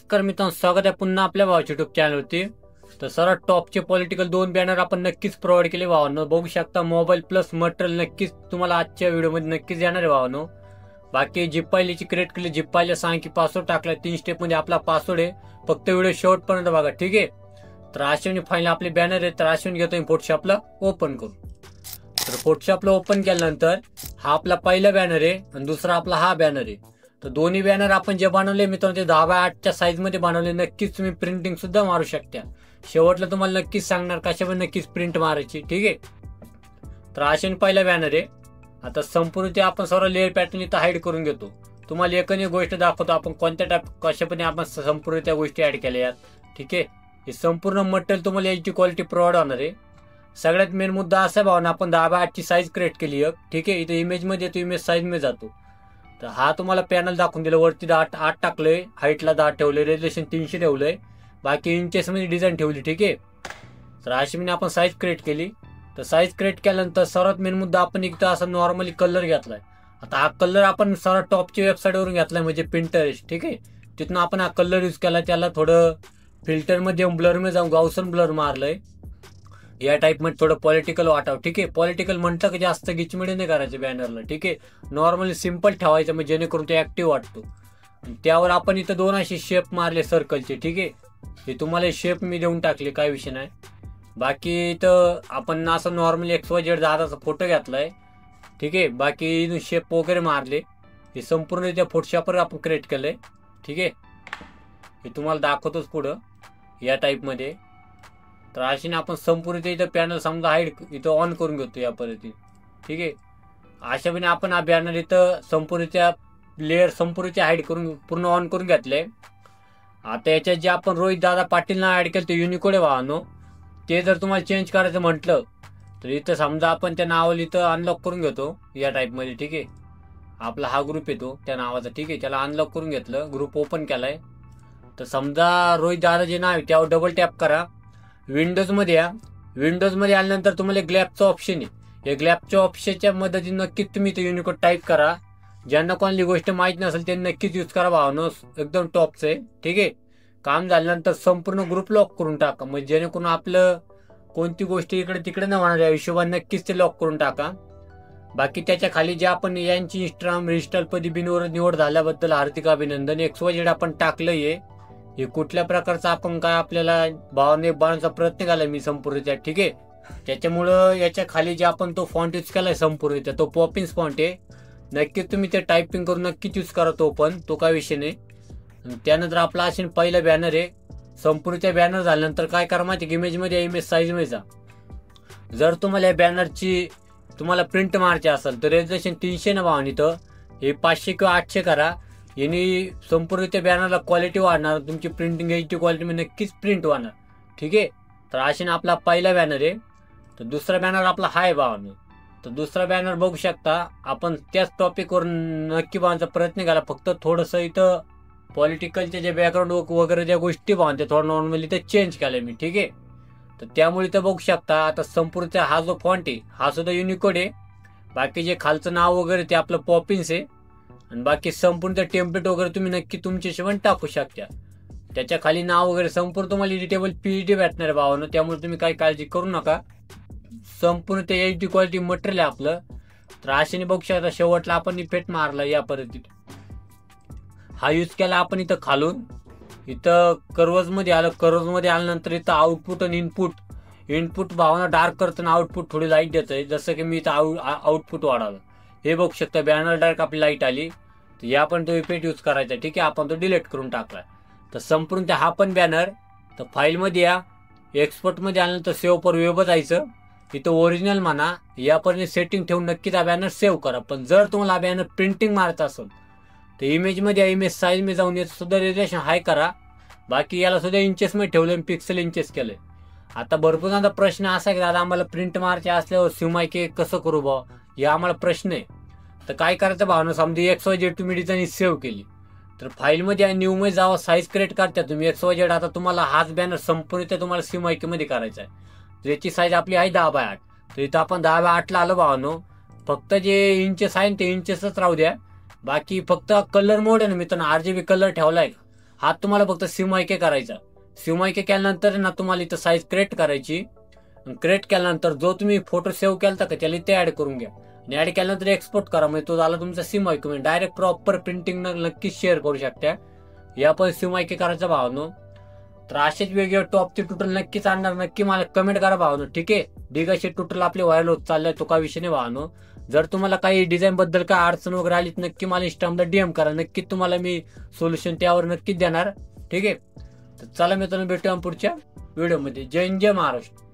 नमस्कार मित्रांनो, स्वागत आहे पुन्हा आपल्या भावाच्या युट्यूब चॅनलवरती। तर सर्वात टॉपचे पॉलिटिकल 2 बॅनर आपण नक्कीच प्रोव्हाइड केले भावांनो। बघू शकता मोबाईल प्लस मटेरियल नक्कीच तुम्हाला आजच्या व्हिडिओमध्ये नक्कीच येणार आहे भावांनो। बाकी जिप फाईलची क्रिएट केली, जिप फाईलला सांग की पासवर्ड टाकला, 3 स्टेप मध्ये आपला पासवर्ड आहे। फक्त व्हिडिओ शेवटपर्यंत बघा, ठीक आहे। तर अशाने फाईल आपले बॅनर आहे, तर अशाने घेतो फोटोशॉपला ओपन करू। तर फोटोशॉपला ओपन केल्यानंतर हा आपला पहिला बॅनर आहे आणि दुसरा आपला हा बॅनर आहे। तर दोन्ही बॅनर आपण जे बनवले मित्रांनो ते 10x8च्या साईज मध्ये बनवले। नक्कीच तुम्ही प्रिंटिंग सुद्धा मारू शकता। शेवटला तुम्हाला नक्कीच सांगणार कशावर नक्कीच प्रिंट मारायची, ठीक आहे। तर अशाने पहिला बॅनर आहे। आता संपूर्ण ते आपण सर्व लेअर पॅटर्न इथं हाईड करून घेतो। तुम्हाला एकही गोष्ट दाखवतो आपण कोणत्या टाईप कशापणे आपण संपूर्ण त्या गोष्टी ऍड केल्या, ठीक आहे। हे संपूर्ण मटेरियल तुम्हाला याची क्वालिटी प्रोव्हाइड होणार आहे। सगळ्यात मेन मुद्दा असा आहे भावना, आपण 10x8ची साईज क्रिएट केली आहे, ठीक आहे। इथं इमेज मध्ये येतो, इमेज साईज मध्ये जातो। तर हा तुम्हाला पॅनल दाखवून दिलं, वरती 8 टाकलंय, हाईटला 10 ठेवलंय, रेझोल्यूशन 300 ठेवलंय, बाकी इंचेस मध्ये डिझाईन ठेवली, ठीक आहे। तर अशी मी आपण साईज क्रिएट केली। तर साईज क्रिएट केल्यानंतर सर्वात मेन मुद्दा आपण इथं असा नॉर्मली कलर घेतलाय। आता हा कलर आपण सर्वात टॉपच्या वेबसाईट वरून घेतलाय, म्हणजे पिंटरेस्ट, ठीक आहे। तिथून आपण हा कलर यूज केला, त्याला थोडं फिल्टर मध्ये ब्लर मध्ये जाऊन गावसन ब्लर मारलंय। या टाइप मध्ये थोडं पॉलिटिकल वाटावं, ठीक आहे। पॉलिटिकल म्हटलं की जास्त गिचमिडी नाही करायचं बॅनरला, ठीक आहे। नॉर्मली सिंपल ठेवायचं, म्हणजे जेणेकरून ते ऍक्टिव्ह वाटतो। त्यावर आपण इथं 2 असे शेप मारले सर्कलचे, ठीक आहे। हे तुम्हाला शेप मी देऊन टाकले, काय विषय नाही। बाकी इथं आपण असं नॉर्मली XYZ दादाचा फोटो घेतलाय, ठीक आहे। बाकी शेप वगैरे मारले, हे संपूर्ण त्या फोटोशॉपवर आपण क्रिएट केलंय, ठीक आहे। हे तुम्हाला दाखवतोच पुढं या टाइप मध्ये। तर अशाने आपण संपूर्ण इथं पॅनल समजा हाईड इथं ऑन करून घेतो या पद्धतीने, ठीक आहे। अशाने आपण हा बॅनर इथं संपूर्णच्या लेअर संपूर्णचे हाईड करून पूर्ण ऑन करून घेतले। आता याच्यात जे आपण रोहित दादा पाटीलना ऍड केलं ते युनिकोड आहे भावानो। ते जर तुम्हाला चेंज करायचं म्हटलं तर इथं समजा आपण त्या नावाला इथं अनलॉक करून घेतो या टाइप मध्ये, ठीक आहे। आपला हा ग्रुप येतो त्या नावाचा, ठीक आहे। त्याला अनलॉक करून घेतलं, ग्रुप ओपन केलाय। तर समजा रोहित दादा जे नाव आहे त्यावर डबल टॅप करा, विंडोज मध्ये या। विंडोज मध्ये आल्यानंतर तुम्हाला ग्लॅपचं ऑप्शन आहे, या ग्लॅपच्या ऑप्शनच्या मदतीने नक्कीच तुम्ही इथं युनिकोड टाईप करा। ज्यांना कोणती गोष्ट माहित नसेल त्यांनी नक्कीच यूज करा भावनो, एकदम टॉपचं आहे, ठीक आहे। काम झाल्यानंतर संपूर्ण ग्रुप लॉक करून टाका, म्हणजे जेणेकरून आपलं कोणती गोष्ट इकडे तिकडे न होणार या हिशोबाने नक्कीच ते लॉक करून टाका। बाकी त्याच्या खाली जे आपण यांची इंस्टाग्राम रजिस्टर पदी बिनवर निवड झाल्याबद्दल हार्दिक अभिनंदन। XYZ आपण टाकलंय, हे कुठल्या प्रकारचा आपण काय आपल्याला भावने बनवण्याचा प्रयत्न केला मी संपूर्ण, ठीक आहे। त्याच्यामुळं याच्या खाली जे आपण तो फॉन्ट यूज केलाय संपूर्ण तो पॉपिंग फॉन्ट आहे, नक्कीच तुम्ही ते टायपिंग करून नक्कीच यूज करा, तो पण तो काय विषय नाही। त्यानंतर आपला असेल पहिला बॅनर आहे। संपूर्ण बॅनर झाल्यानंतर काय करा माहिती, इमेज मध्ये इमेज साईज मध्ये जा। जर तुम्हाला या बॅनरची तुम्हाला प्रिंट मारायची असेल तर रेझोल्यूशन 300 ना भावानी, तर हे 500 किंवा 800 करा। यांनी संपूर्ण त्या बॅनरला क्वालिटी वाढणार, तुमची प्रिंटिंग याची क्वालिटी मध्ये नक्कीच प्रिंट होणार, ठीक आहे। तर अशाने आपला पहिला बॅनर आहे। तर दुसरा बॅनर आपला हाय भावानो। तर दुसरा बॅनर बघू शकता आपण त्याच टॉपिक वर नक्की बनवायचा प्रयत्न केला, फक्त थोडंसं इथं पॉलिटिकलचे जे बॅकग्राऊंड वगैरे ज्या गोष्टी बनवते थोडं नॉर्मली ते चेंज केलंय मी, ठीक आहे। तर त्यामुळे इथं बघू शकता आता संपूर्ण हा जो फॉन्ट आहे हा सुद्धा युनिकोड आहे। बाकी जे खालचं नाव वगैरे ते आपलं पॉपिन्स आहे, आणि बाकी संपूर्ण टेम्पलेट वगैरे तुम्ही नक्की तुमच्या हिशोबाने टाकू शकता। त्याच्या खाली नाव वगैरे संपूर्ण तुम्हाला एडिटेबल PNG भेटणार आहे भावानो, त्यामुळे तुम्ही काही काळजी करू नका। संपूर्ण ते HD क्वालिटी मटेरियल आहे आपलं। तर अशाने बघू शकता शेवटला आपण इफेक्ट मारला या पद्धतीने, हा यूज केला आपण इथं खालून। इथं कर्व्ज मध्ये आलं, कर्व्ज मध्ये आल्यानंतर इथं आउटपुट आणि इनपुट भावना डार्क करताना आउटपुट थोडी लाईट देतंय, जसं की मी इथं आउटपुट वाढवलं, हे बघू शकता बॅनर डायरेक्ट आपली लाईट आली। तर या पण तो इफेक्ट यूज करायचा, ठीक आहे। आपण तो डिलीट करून टाकला। तर संपूर्ण हा पण बॅनर, तर फाईल मध्ये या, एक्सपोर्ट मध्ये आल्यानंतर सेव्ह पर वेब जायचं, इथं ओरिजिनल म्हणा, यापर्यंत सेटिंग ठेवून नक्कीच हा बॅनर सेव्ह करा। पण जर तुम्हाला हा बॅनर प्रिंटिंग मारायचा असेल तर इमेज मध्ये इमेज साईज मध्ये जाऊन याचं सुद्धा रेझोल्यूशन हाय करा। बाकी याला सुद्धा इंचेस मध्ये ठेवलं, पिक्सल इंचेस केलंय। आता भरपूर जणांचा प्रश्न असा आहे की दादा आम्हाला प्रिंट मारायचे असल्यावर सिमायके कसं करू बा, या आम्हाला प्रश्न आहे। तर काय करायचं भावना, समजा XYZ तुम्ही डिझाईन सेव्ह केली, तर फाईल मध्ये न्यू मध्ये जावा, साईज क्रिएट करता तुम्ही XYZ। आता तुम्हाला हाच बॅनर संपूर्ण तुम्हाला सिमायके मध्ये करायचा आहे, तर याची साईज आपली आहे 10x8। तर इथं आपण 10x8 ला आलो भावानो। फक्त जे इंचेस आहे ते इंचेसच राहू द्या, बाकी फक्त कलर मोड आहे ना मित्रांनो, RGB कलर ठेवलाय, हा तुम्हाला फक्त सिमआयके करायचा. सिमआयके केल्यानंतर ना तुम्हाला इथं साईज क्रिएट करायची. क्रिएट केल्यानंतर जो तुम्ही फोटो सेव्ह केलता का त्याला ते ऍड करून घ्या आणि ऍड केल्यानंतर एक्सपोर्ट करा. म्हणजे तो झाला तुमचा सिमआयके. म्हणजे डायरेक्ट प्रॉपर प्रिंटिंग नक्कीच शेअर करू शकता. या पण सिमआयके करायचा भावनो. तर असेच वेगवेगळे टॉपचे ट्युटोरियल नक्कीच आणणार. नक्की मला कमेंट करा भावनो. ठीक आहे, ढिग असे ट्युटोरियल आपले व्हायरल होत चाललंय, तो का विषय नाही भावनो. जर तुम्हाला काही डिझाईन बद्दल काय अडचण वगैरे आली नक्की मला इंस्टाग्रामला डीएम करा. नक्कीच तुम्हाला मी सोल्युशन त्यावर नक्कीच देणार. ठीक आहे, तर चला मित्रांनो भेटूया पुढच्या व्हिडिओमध्ये. जय हिंद, जय महाराष्ट्र.